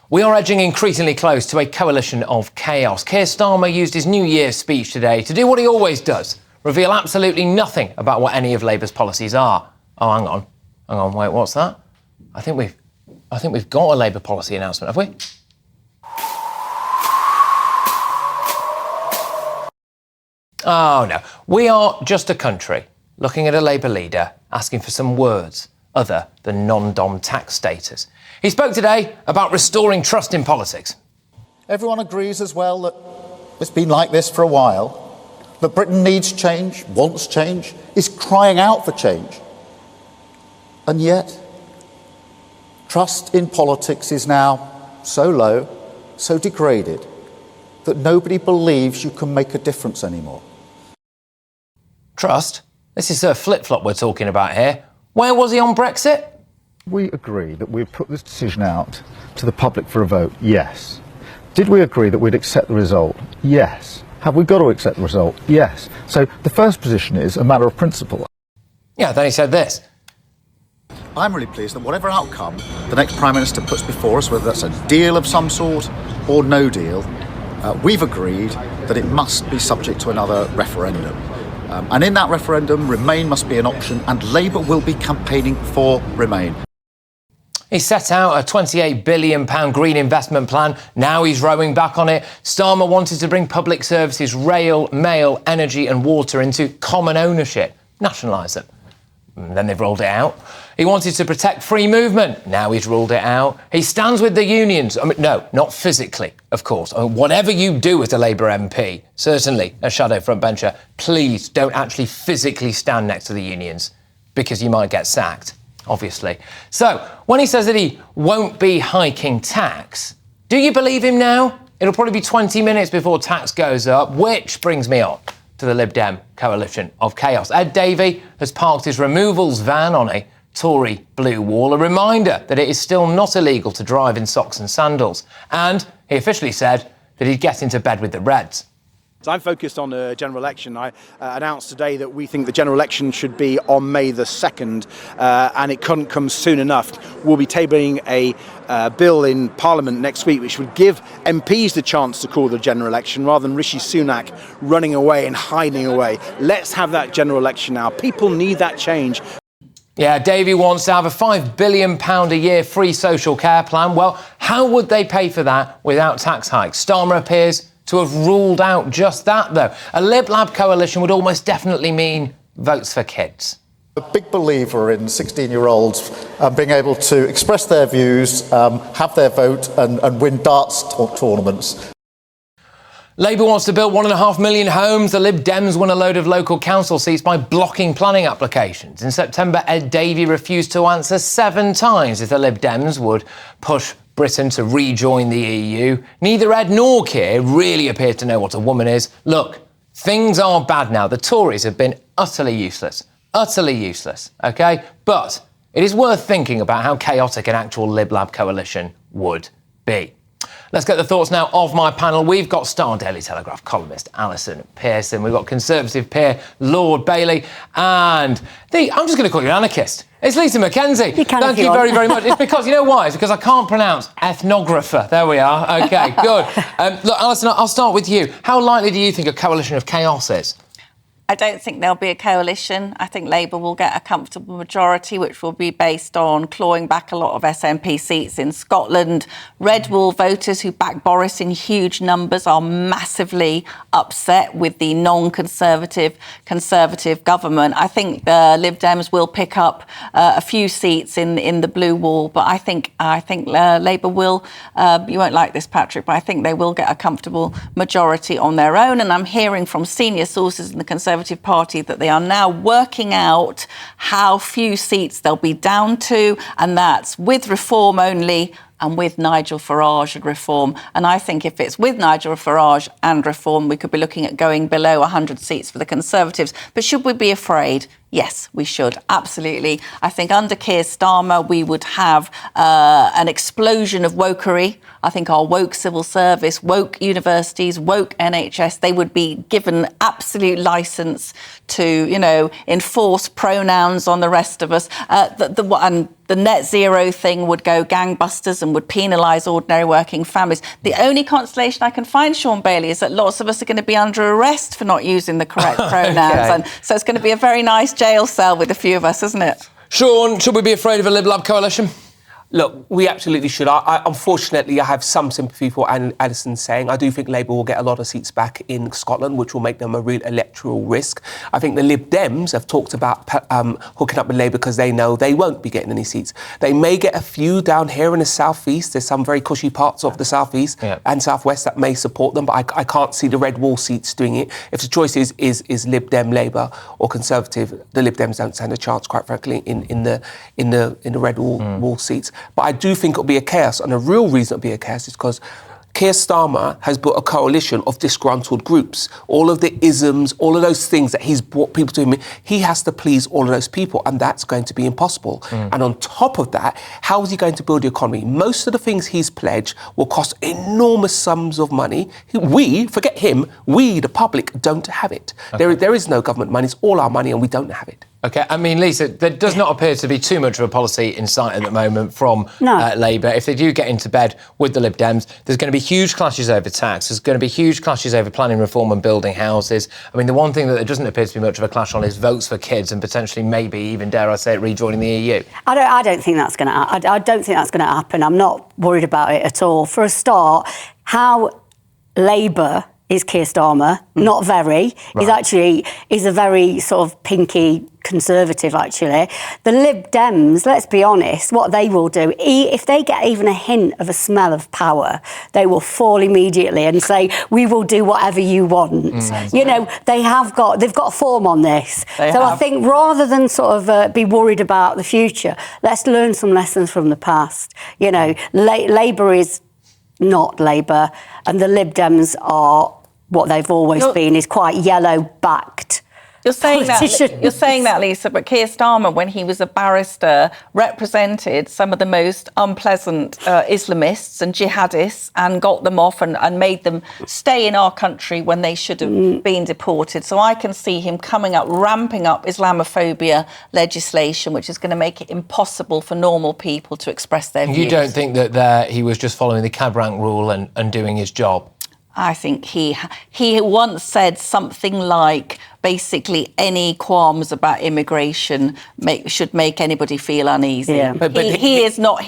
We are edging increasingly close to a coalition of chaos. Keir Starmer used his New Year's speech today to do what he always does, reveal absolutely nothing about what any of Labour's policies are. Oh, hang on, wait, what's that? I think we've got a Labour policy announcement, have we? Oh, no. We are just a country looking at a Labour leader asking for some words other than non-dom tax status. He spoke today about restoring trust in politics. Everyone agrees as well that it's been like this for a while, that Britain needs change, wants change, is crying out for change. And yet, trust in politics is now so low, so degraded, that nobody believes you can make a difference anymore. Trust? This is a flip-flop we're talking about here. Where was he on Brexit? We agree that we'd put this decision out to the public for a vote? Yes. Did we agree that we'd accept the result? Yes. Have we got to accept the result? Yes. So the first position is a matter of principle. Yeah, then he said this. I'm really pleased that whatever outcome the next Prime Minister puts before us, whether that's a deal of some sort or no deal, we've agreed that it must be subject to another referendum. And in that referendum, Remain must be an option, and Labour will be campaigning for Remain. He set out a £28 billion green investment plan. Now he's rowing back on it. Starmer wanted to bring public services, rail, mail, energy and water into common ownership, nationalise them. And then they've rolled it out. He wanted to protect free movement. Now he's ruled it out. He stands with the unions. No, not physically, of course. Whatever you do as a Labour MP, certainly a shadow frontbencher, please don't actually physically stand next to the unions because you might get sacked, obviously. So when he says that he won't be hiking tax, do you believe him now? It'll probably be 20 minutes before tax goes up, which brings me on to the Lib Dem coalition of chaos. Ed Davey has parked his removals van on a Tory blue wall, a reminder that it is still not illegal to drive in socks and sandals. And he officially said that he'd get into bed with the Reds. So I'm focused on the general election. I announced today that we think the general election should be on May the 2nd, and it couldn't come soon enough. We'll be tabling a bill in Parliament next week which would give MPs the chance to call the general election rather than Rishi Sunak running away and hiding away. Let's have that general election now. People need that change. Yeah, Davey wants to have a £5 billion a year free social care plan. Well, how would they pay for that without tax hikes? Starmer appears to have ruled out just that, though. A Lib Lab coalition would almost definitely mean votes for kids. A big believer in 16-year-olds being able to express their views, have their vote and win darts tournaments. Labour wants to build 1.5 million homes. The Lib Dems won a load of local council seats by blocking planning applications. In September, Ed Davey refused to answer 7 times if the Lib Dems would push Britain to rejoin the EU. Neither Ed nor Keir really appeared to know what a woman is. Look, things are bad now. The Tories have been utterly useless, OK? But it is worth thinking about how chaotic an actual Lib Lab coalition would be. Let's get the thoughts now of my panel. We've got Star Daily Telegraph columnist Alison Pearson. We've got Conservative peer Lord Bailey. And I'm just going to call you an anarchist. It's Lisa Mackenzie. Thank you very, very much. It's because, you know why? It's because I can't pronounce ethnographer. There we are. OK, good. Look, Alison, I'll start with you. How likely do you think a coalition of chaos is? I don't think there'll be a coalition. I think Labour will get a comfortable majority, which will be based on clawing back a lot of SNP seats in Scotland. Red Wall voters who back Boris in huge numbers are massively upset with the non-Conservative Conservative government. I think the Lib Dems will pick up a few seats in the blue wall, but I think Labour will. You won't like this, Patrick, but I think they will get a comfortable majority on their own. And I'm hearing from senior sources in the Conservative Party that they are now working out how few seats they'll be down to, and that's with reform only and with Nigel Farage and reform. And I think if it's with Nigel Farage and reform, we could be looking at going below 100 seats for the Conservatives. But should we be afraid? Yes, we should, absolutely. I think under Keir Starmer, we would have an explosion of wokery. I think our woke civil service, woke universities, woke NHS, they would be given absolute licence to, you know, enforce pronouns on the rest of us. And the net zero thing would go gangbusters and would penalise ordinary working families. The only consolation I can find, Sean Bailey, is that lots of us are going to be under arrest for not using the correct pronouns. Okay. And so it's going to be a very nice jail cell with a few of us, isn't it? Sean, should we be afraid of a Lib Lab coalition? Look, we absolutely should. Unfortunately, I have some sympathy for Addison saying I do think Labour will get a lot of seats back in Scotland, which will make them a real electoral risk. I think the Lib Dems have talked about hooking up with Labour because they know they won't be getting any seats. They may get a few down here in the South East. There's some very cushy parts of the South East and South West that may support them, but I can't see the red wall seats doing it. If the choice is Lib Dem, Labour or Conservative, the Lib Dems don't stand a chance, quite frankly, in the red wall seats. But I do think it'll be a chaos, and the real reason it'll be a chaos is because Keir Starmer has built a coalition of disgruntled groups. All of the isms, all of those things that he's brought people to him, he has to please all of those people, and that's going to be impossible. And on top of that, how is he going to build the economy? Most of the things he's pledged will cost enormous sums of money. We, forget him, we, the public, don't have it. Okay. There is no government money. It's all our money, and we don't have it. OK, I mean, Lisa, there does not appear to be too much of a policy in sight at the moment from Labour. If they do get into bed with the Lib Dems, there's going to be huge clashes over tax. There's going to be huge clashes over planning reform and building houses. I mean, the one thing that there doesn't appear to be much of a clash on is votes for kids and potentially maybe even, dare I say it, rejoining the EU. I don't think that's going to happen. I don't think that's going to happen. I'm not worried about it at all. For a start, how Labour is Keir Starmer, not very. Right. He's a very sort of pinky Conservative, actually. The Lib Dems, let's be honest, what they will do, if they get even a hint of a smell of power, they will fall immediately and say, we will do whatever you want. You know, they've got a form on this. I think rather than sort of be worried about the future, let's learn some lessons from the past. You know, Labour is not Labour, and the Lib Dems are what they've always been, is quite yellow-backed. You're saying that, Lisa, but Keir Starmer, when he was a barrister, represented some of the most unpleasant Islamists and jihadists and got them off and made them stay in our country when they should have been deported. So I can see him ramping up Islamophobia legislation, which is going to make it impossible for normal people to express their views. You don't think that he was just following the cab rank rule and doing his job? I think he once said something like, basically, any qualms about immigration should make anybody feel uneasy. Yeah. But he is not,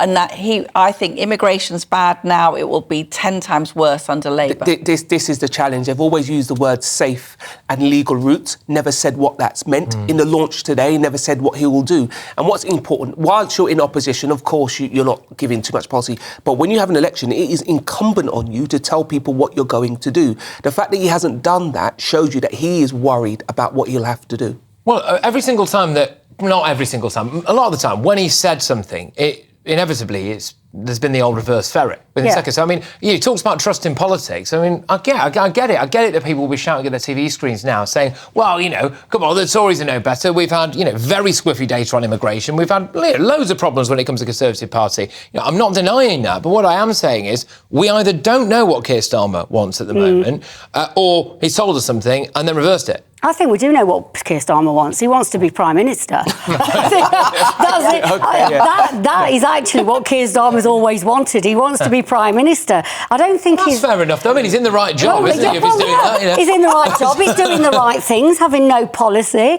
and I think immigration's bad now. It will be 10 times worse under Labour. This is the challenge. They've always used the word safe and legal routes, never said what that's meant. In the launch today, never said what he will do. And what's important, whilst you're in opposition, of course, you're not giving too much policy, but when you have an election, it is incumbent on you to tell people what you're going to do. The fact that he hasn't done that shows you that he is worried about what he'll have to do. Well, every single time not every single time, a lot of the time, when he said something, inevitably there's been the old reverse ferret within seconds. So, I mean, he talks about trust in politics. I mean, I get it. I get it that people will be shouting at their TV screens now saying, well, you know, come on, the Tories are no better. We've had, you know, very squiffy data on immigration. We've had loads of problems when it comes to the Conservative Party. You know, I'm not denying that. But what I am saying is we either don't know what Keir Starmer wants at the moment or he's told us something and then reversed it. I think we do know what Keir Starmer wants. He wants to be Prime Minister. That is actually what Keir Starmer's always wanted. He wants to be Prime Minister. I don't think That's fair enough, though. I mean, he's in the right job, isn't he, if he's doing that? You know? He's in the right job. He's doing the right things, having no policy,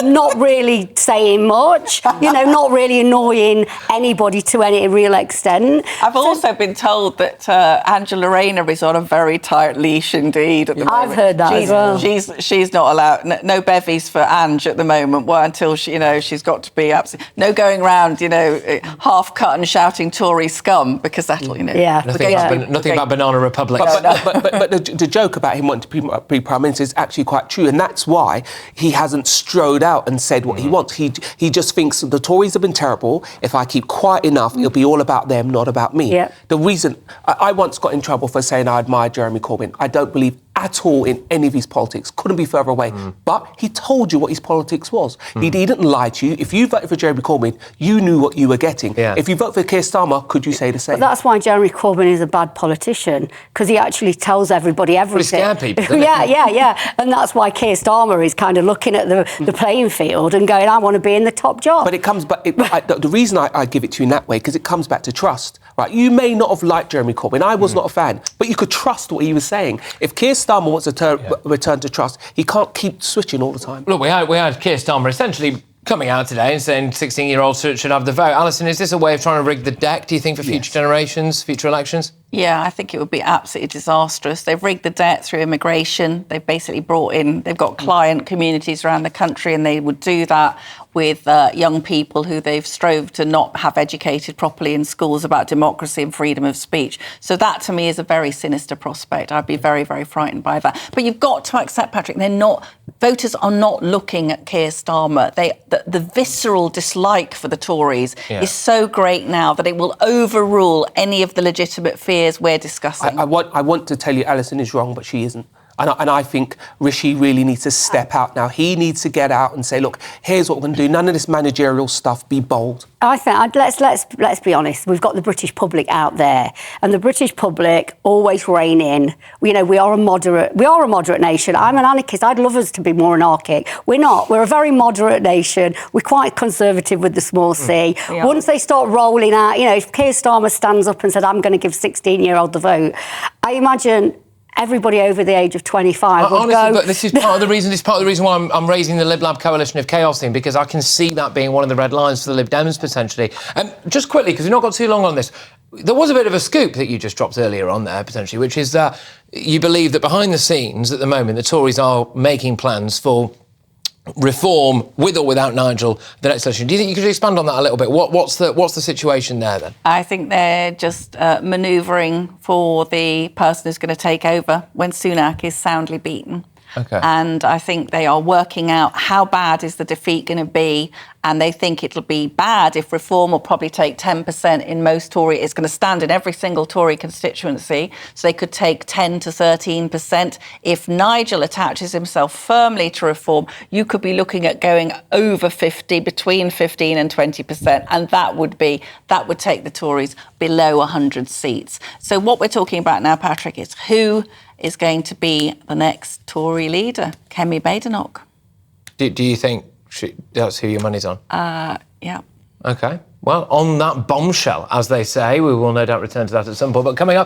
not really saying much, you know, not really annoying anybody to any real extent. I've also been told that Angela Rayner is on a very tight leash indeed at the moment. I've heard that as well. She's not allowed. No bevies for Ange at the moment. Well, until she's got to be absolutely no going round, half cut and shouting Tory scum because that'll, nothing about Banana Republic. But the joke about him wanting to be Prime Minister is actually quite true, and that's why he hasn't strode out and said what he wants. He just thinks the Tories have been terrible. If I keep quiet enough, it'll be all about them, not about me. Yeah. The reason I once got in trouble for saying I admired Jeremy Corbyn. I don't believe at all in any of his politics. Couldn't be further away. But he told you what his politics was. He didn't lie to you. If you voted for Jeremy Corbyn, you knew what you were getting. Yeah. If you vote for Keir Starmer, could you say the same? But that's why Jeremy Corbyn is a bad politician, because he actually tells everybody everything. Well, he scared people, yeah. And that's why Keir Starmer is kind of looking at the playing field and going, I want to be in the top job. But it comes back. The reason I give it to you in that way, because it comes back to trust, right? You may not have liked Jeremy Corbyn. I was not a fan, but you could trust what he was saying. If Keir Starmer wants to return to trust, he can't keep switching all the time. Look, we had Keir Starmer essentially coming out today and saying 16-year-olds should have the vote. Alison, is this a way of trying to rig the deck, do you think, for future generations, future elections? Yeah, I think it would be absolutely disastrous. They've rigged the debt through immigration. They've basically they've got client communities around the country, and they would do that with young people who they've strove to not have educated properly in schools about democracy and freedom of speech. So that, to me, is a very sinister prospect. I'd be very, very frightened by that. But you've got to accept, Patrick, voters are not looking at Keir Starmer. The visceral dislike for the Tories is so great now that it will overrule any of the legitimate fears we're discussing. I want to tell you Alison is wrong, but she isn't. And I think Rishi really needs to step out now. He needs to get out and say, look, here's what we're going to do. None of this managerial stuff. Be bold. I think let's be honest. We've got the British public out there, and the British public always rein in. We are a moderate nation. I'm an anarchist. I'd love us to be more anarchic. We're not. We're a very moderate nation. We're quite conservative with the small c. Once they start rolling out, if Keir Starmer stands up and said, "I'm going to give 16-year-old the vote," I imagine everybody over the age of 25 would honestly, go... But this is part of the reason. This is part of the reason why I'm raising the Lib Lab coalition of chaos thing, because I can see that being one of the red lines for the Lib Dems potentially. And just quickly, because we've not got too long on this, there was a bit of a scoop that you just dropped earlier on there potentially, which is that you believe that behind the scenes at the moment the Tories are making plans for reform, with or without Nigel, the next election. Do you think you could expand on that a little bit? What's the situation there then? I think they're just manoeuvring for the person who's going to take over when Sunak is soundly beaten. Okay. And I think they are working out how bad is the defeat going to be, and they think it'll be bad if reform will probably take 10% in most Tory. It's going to stand in every single Tory constituency, so they could take 10 to 13%. If Nigel attaches himself firmly to reform, you could be looking at going over 50, between 15 and 20%, and that would take the Tories below 100 seats. So what we're talking about now, Patrick, is who is going to be the next Tory leader, Kemi Badenoch. Do you think that's who your money's on? Yeah. OK. Well, on that bombshell, as they say, we will no doubt return to that at some point. But coming up,